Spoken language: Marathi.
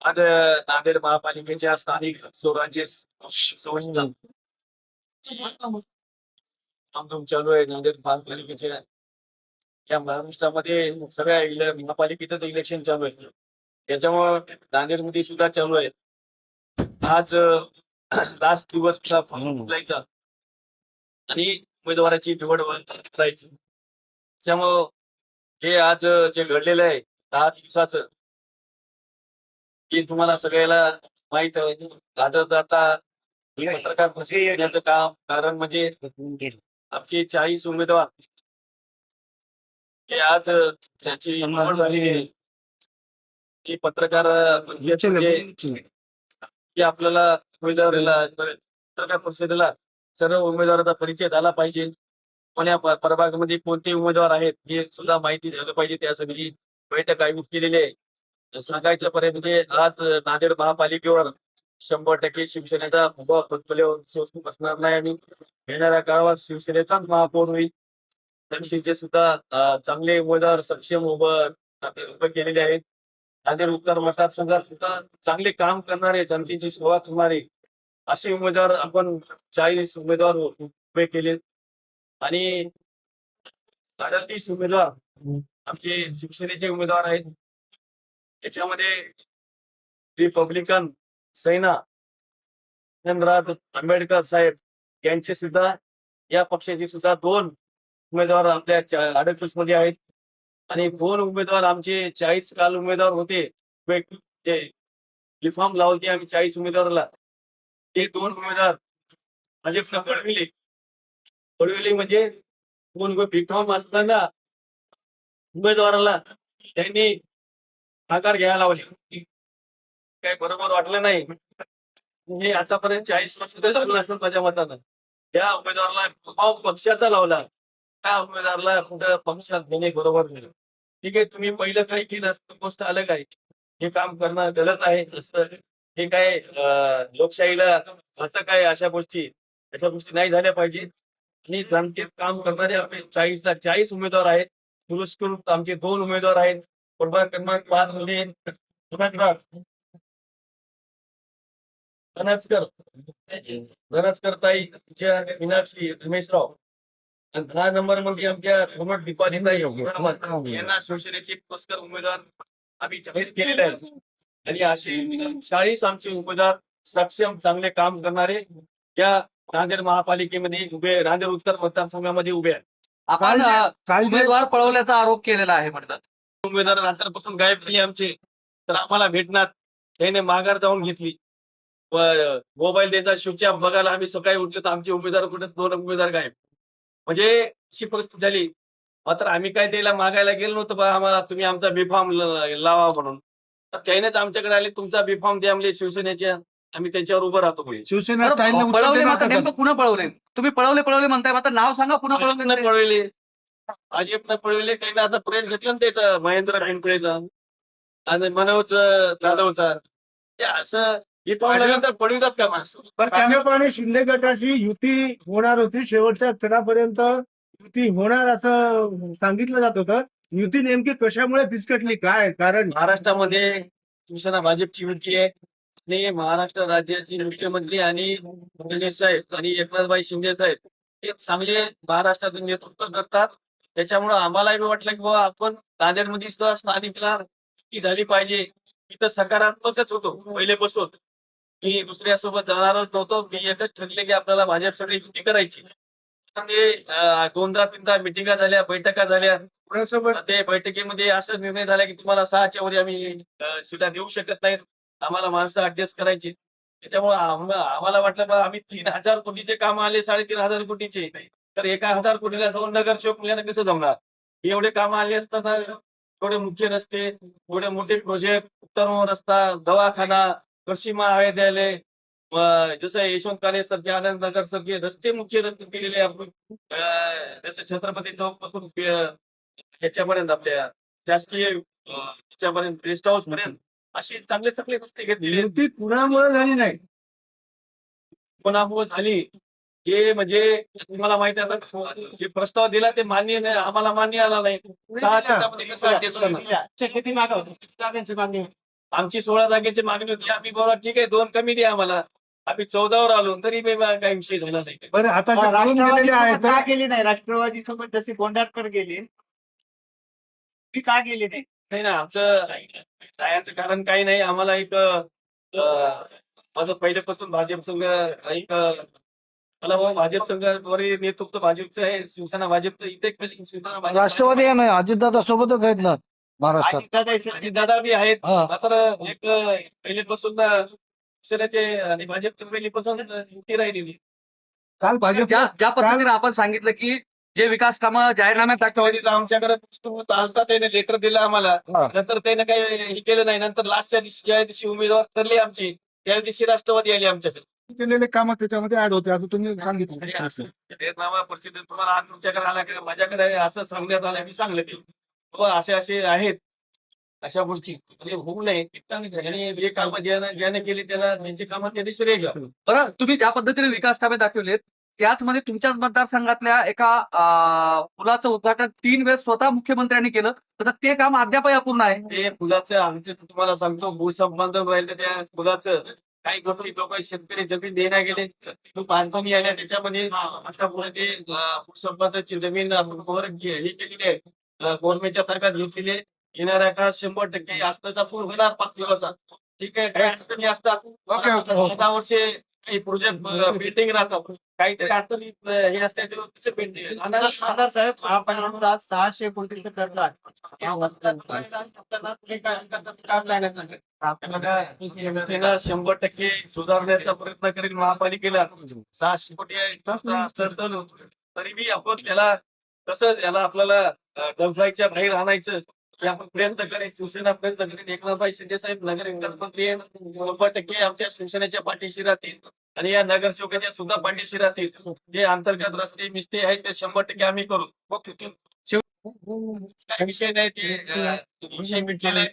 आज नांदेड महापालिकेच्या स्थानिक स्वराज्य संस्था आमदूम चालू आहे. नांदेड महापालिकेच्या या महाराष्ट्रामध्ये सगळ्या महापालिकेचं इलेक्शन चालू आहे. त्याच्यामुळे नांदेडमध्ये सुद्धा चालू आहे. आज लास्ट दिवस जायचा आणि उमेदवाराची निवड करायची. त्याच्यामुळं हे आज जे घडलेलं आहे 10 दिवसाचं, हे तुम्हाला सगळ्याला माहित आहे. आता पत्रकार परिषदेचं काम कारण म्हणजे आमचे 40 उमेदवार हे आज त्याची निवड झाली आहे. की पत्रकार की आपल्याला पत्रकार परिषदेला सर्व उमेदवाराचा परिचय झाला पाहिजे. पण या प्रभागामध्ये कोणते उमेदवार आहेत हे सुद्धा माहिती झालं पाहिजे. त्यासाठी बैठक आयोजित केलेली आहे. सांगायचं पर्यंत आज नांदेड महापालिकेवर 100% शिवसेनेचा बसणार नाही आणि येणाऱ्या काळात शिवसेनेचाच महापौर होईल. शिंदे सुद्धा चांगले उमेदवार सक्षम उभे केलेले आहेत. नांदेड उत्तर मतदारसंघात सुद्धा चांगले काम करणारे, जनतेची सेवा करणारे असे उमेदवार आपण 40 उमेदवार उभे केले आणि 30 उमेदवार आमचे शिवसेनेचे उमेदवार आहेत. याच्यामध्ये रिपब्लिकन सेना नरेंद्र आंबेडकर साहेब यांचे सुद्धा, या पक्षाचे सुद्धा 2 उमेदवार आपल्या 38 मध्ये आहेत आणि 2 उमेदवार आमचे 40 काल उमेदवार होते. रिफॉर्म लावते आम्ही 40 उमेदवाराला. ते 2 उमेदवार भाजपला पडविले म्हणजे 2 रिफॉर्म असताना उमेदवाराला त्यांनी आकार घ्यायला लावले. काही बरोबर वाटलं नाही. हे आतापर्यंत 40 वर्ष झालं असेल माझ्या मतानं. त्या उमेदवाराला पक्षाचा लावला, त्या उमेदवाराला कुठं पक्षात घेणे बरोबर नाही. ठीक आहे, तुम्ही पहिलं काही केलं असतं गोष्ट अलग आहे. हे काम करणं गलत आहे. असं हे काय लोकशाहीला असं काय अशा गोष्टी नाही झाल्या पाहिजे. आणि जनतेत काम करणारे आपले 40ला 40 उमेदवार आहेत. पुरस्कृत आमचे 2 उमेदवार आहेत. प्रभाग क्रमांक 5 मध्ये धनचकर ताई मीनाक्षी रमेशराव आणि 10 नंबर मध्ये आमच्या दीपालीताई यांना शिवसेनेचे पुरस्कार उमेदवार आम्ही जाहीर केलेले आहेत. आणि असे 40 आमचे उमेदवार सक्षम चांगले काम करणारे या नांदेड महापालिकेमध्ये उभे, नांदेड उत्तर मतदारसंघामध्ये उभे आहेत. आपण उमेदवार पळवल्याचा आरोप केलेला आहे म्हणतात. उमेदवार नंतरपासून गायब झाले आमचे, तर आम्हाला भेटणार त्याने माघार जाऊन घेतली. मोबाईल त्याचा स्विच ऑफ बघायला आम्ही सकाळी उठलो तर आमचे उमेदवार कुठे 2 उमेदवार गायब. म्हणजे अशी परिस्थिती झाली. मात्र आम्ही काय त्याला मागायला गेलो नव्हतं बा आम्हाला तुम्ही आमचा बिफॉर्म लावा म्हणून. तर त्यानेच आमच्याकडे आले, तुमचा बिफॉर्म द्या म्हणजे शिवसेनेच्या, आम्ही त्यांच्यावर उभं राहतो. शिवसेना पळवले मात्र नेमकं पुन्हा पळवले. तुम्ही पळवले म्हणताय, मात्र नाव सांगा. पुन्हा पळवले भाजपनं पळवले. त्याने आता प्रेस घेतलं ना त्याचा महेंद्र भेंडकळेचा आणि मनोज जाधवचा. असं विफॉर्म पळवितात का माणसं? पण त्याप्रमाणे शिंदे गटाची युती होणार होती. शेवटच्या क्षणापर्यंत युती होणार असं सांगितलं जात होतं. युती नेमकी कशामुळे फिसकटली, काय कारण? महाराष्ट्रामध्ये शिवसेना भाजपची युती आहे आणि महाराष्ट्र राज्याचे मुख्यमंत्री आणि फडणवीस साहेब आणि एकनाथभाई शिंदे साहेब हे चांगले महाराष्ट्रातून नेतृत्व करतात. त्याच्यामुळे आम्हालाही वाटलं की बाबा आपण नांदेडमध्ये सुद्धा स्थानिकला झाली पाहिजे. इथं सकारात्मकच होतो पहिलेपासून. मी दुसऱ्यासोबत जाणारच नव्हतो. मी एकच ठरले की आपल्याला भाजपसाठी युती करायची. ते 2-3 मिटिंगा झाल्या, बैठका झाल्या. ते बैठकीमध्ये असा निर्णय झाला की तुम्हाला 6च्या वर आम्ही सीटा देऊ शकत नाहीत. आम्हाला माणसं ऍडजस्ट करायची. त्याच्यामुळे आम्हाला वाटलं बा आम्ही 3000 कोटीचे काम आले, 3500 कोटीचे, तर 1000 कोटीला 2 नगरसेवक मिळालं कसं जमणार? एवढे काम आले असताना थोडे मुख्य रस्ते, थोडे मोठे प्रोजेक्ट, उत्तम रस्ता, दवाखाना, कृषी महाविद्यालय, जसं यशवंत कॉलेज सारखे, आनंद नगर सारखे रस्ते मुख्य रस्ते केलेले आपण, जसं छत्रपती चौक पासून ह्याच्यापर्यंत आपल्या शासकीय ह्याच्यापर्यंत गेस्ट हाऊस पर्यंत असे चांगले चांगले रस्ते घेतलेले. युती कुणामुळे झाली नाही? कोणामुळे झाली हे म्हणजे तुम्हाला माहिती आहे आता जे प्रस्ताव दिला ते मान्य नाही, आम्हाला मान्य आला नाही. 6 सीटामध्ये कसं adjust करणार? किती मागं होतं? किती जागांची मागणी होती? आमची 16 जागेची मागणी होती. आम्ही बोला ठीक आहे 2 कमी द्या आम्हाला. आम्ही 14वर आलो तरी काही विषय झाला नाही. बरं आता जे पळून राष्ट्रवादी गेलेले आहेत सोबत का गेली नाही? राष्ट्रवादी सोबत जशी कोंढारकर गेली ती का गेली नाही? नाही ना आमचं जायचं कारण काही नाही. आम्हाला एक माझं पहिल्यापासून भाजप संघ एक मला भाऊ भाजप संघाद्वारे नेतृत्व भाजपचं आहे. शिवसेना भाजपचं इथे शिवसेना भाजप राष्ट्रवादी आहे ना अजितदादा सोबतच आहेत ना महाराष्ट्रात. अजितदादा दादा बी आहेत. हा. मात्र एक पहिलेपासून शिवसेनेचे आणि भाजपचं पहिलीपासून युती राहिलेली. काल भाजप ज्या पद्धतीने आपण सांगितलं की जे विकास कामं जाहीरनाम्यात दाखवली राष्ट्रवादीचा आमच्याकडे पुस्तक आलता त्याने लेटर दिलं आम्हाला. हा. नंतर त्याने काही हे केलं नाही. नंतर लास्टच्या दिवशी ज्या दिवशी उमेदवार ठरले आमची त्या दिवशी राष्ट्रवादी आली आमच्याकडे. केलेले काम त्याच्यामध्ये ऍड होते असं तुम्ही सांगितलं. आणि असं जाहीरनामा परिषदेत तुम्हाला आज तुमच्याकडे आला का माझ्याकडे आहे असं सांगण्यात आलं. मी सांगलं ते बाबा असे असे आहेत अशा गोष्टी म्हणजे होऊ नये. आणि जे कामं ज्याने केली त्याला त्यांची कामं त्यांनी श्रेय घ्या. बरं तुम्ही ज्या पद्धतीने विकास कामे दाखवलेत त्याचमध्ये तुमच्याच मतदारसंघातल्या एका पुलाचं उद्घाटन 3 वेळेस स्वतः मुख्यमंत्र्यांनी केलं तर ते काम अद्यापही अपूर्ण आहे. ते फुलाचं आमचे तुम्हाला सांगतो भूसंपादन राहिलं त्या फुलाचं काही गोष्टी लोक शेतकरी जमीन देण्या गेले तो बांधकामी आल्या त्याच्यामध्ये आता पुढे ते भूसंपादनाची जमीन हे केलेली आहे. गव्हर्नमेंटच्या ताब्यात घेतलेली आहे. येणाऱ्या काळात 100% असण्याचा पूर होणार 5 किलोचा. ठीक आहे काही अडचणी असतात. Okay, okay, okay. 10 वर्षे काही प्रोजेक्ट पेंडिंग राहतात. काहीतरी अडचणी हे असल्याचे तसे पेंडिंग आमदार साहेब आपण म्हणून आज 600 कोटीचं कर्ज आहे. शिवसेना 100% सुधारण्याचा प्रयत्न करेल. महापालिकेला 600 कोटी असलं तरी बी आपण त्याला कसं याला आपल्याला डबलाईच्या बाहेर आणायचं हे आपण प्रयत्न करेल. शिवसेना प्रयत्न करेल. एकनाथभाई शिंदे साहेब नगर विकास मंत्री आहे. 100% आमच्या शिवसेनेच्या पाठीशी राहतील आणि या नगरसेवकाच्या सुद्धा पाठीशी राहतील. जे अंतर्गत रस्ते मिस्ते आहेत ते 100% आम्ही करू. काही विषय नाही ते विषय मिटलेला आहे.